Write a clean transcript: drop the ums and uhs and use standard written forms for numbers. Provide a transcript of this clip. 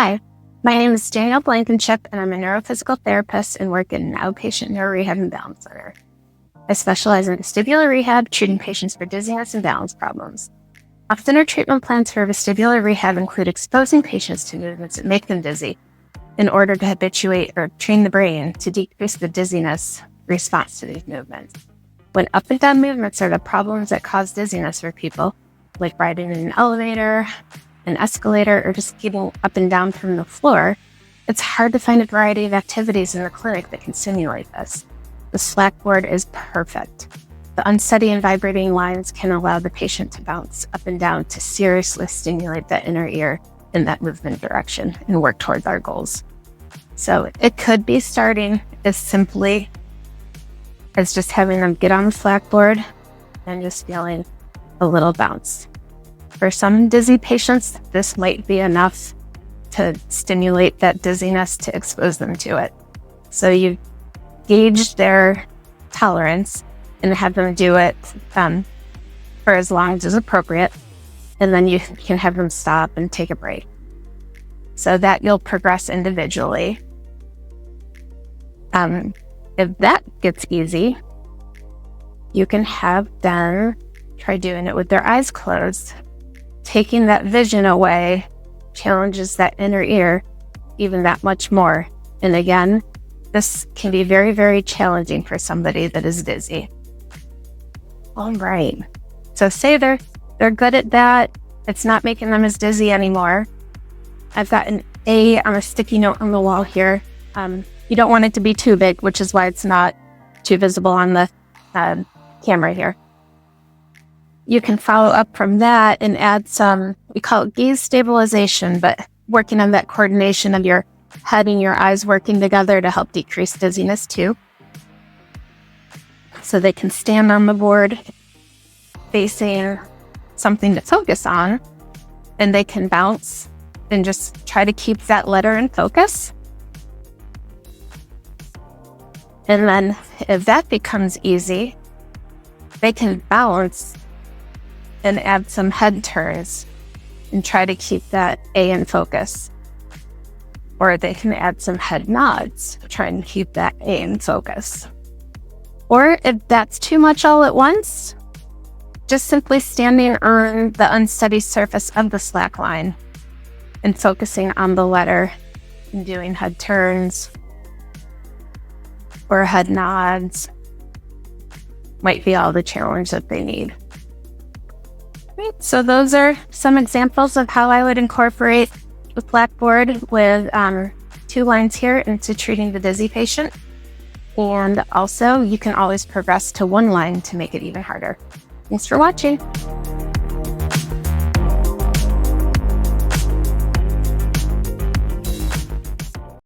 Hi, my name is Danielle Blankenship, and I'm a neurophysical therapist and work in an outpatient neuro rehab and balance center. I specialize in vestibular rehab, treating patients for dizziness and balance problems. Often our treatment plans for vestibular rehab include exposing patients to movements that make them dizzy in order to habituate or train the brain to decrease the dizziness response to these movements. When up and down movements are the problems that cause dizziness for people, like riding in an elevator, an escalator, or just getting up and down from the floor, it's hard to find a variety of activities in the clinic that can simulate this. The SlackBoard is perfect. The unsteady and vibrating lines can allow the patient to bounce up and down to seriously stimulate that inner ear in that movement direction and work towards our goals. So it could be starting as simply as just having them get on the SlackBoard and just feeling a little bounce. For some dizzy patients, this might be enough to stimulate that dizziness to expose them to it. So you gauge their tolerance and have them do it for as long as is appropriate. And then you can have them stop and take a break. So that you'll progress individually. If that gets easy, you can have them try doing it with their eyes closed. Taking that vision away challenges that inner ear even that much more. And again, this can be very, very challenging for somebody that is dizzy. All right. So say they're good at that. It's not making them as dizzy anymore. I've got an A on a sticky note on the wall here. You don't want it to be too big, which is why it's not too visible on the camera here. You can follow up from that and add some, we call it gaze stabilization, but working on that coordination of your head and your eyes working together to help decrease dizziness too. So they can stand on the board facing something to focus on, and they can bounce and just try to keep that letter in focus. And then if that becomes easy, they can bounce and add some head turns and try to keep that A in focus. Or they can add some head nods, trying to keep that A in focus. Or if that's too much all at once, just simply standing on the unsteady surface of the slack line and focusing on the letter and doing head turns or head nods might be all the challenge that they need. Right, so those are some examples of how I would incorporate the SlackBoard with 2 lines here into treating the dizzy patient. And also, you can always progress to 1 line to make it even harder. Thanks for watching.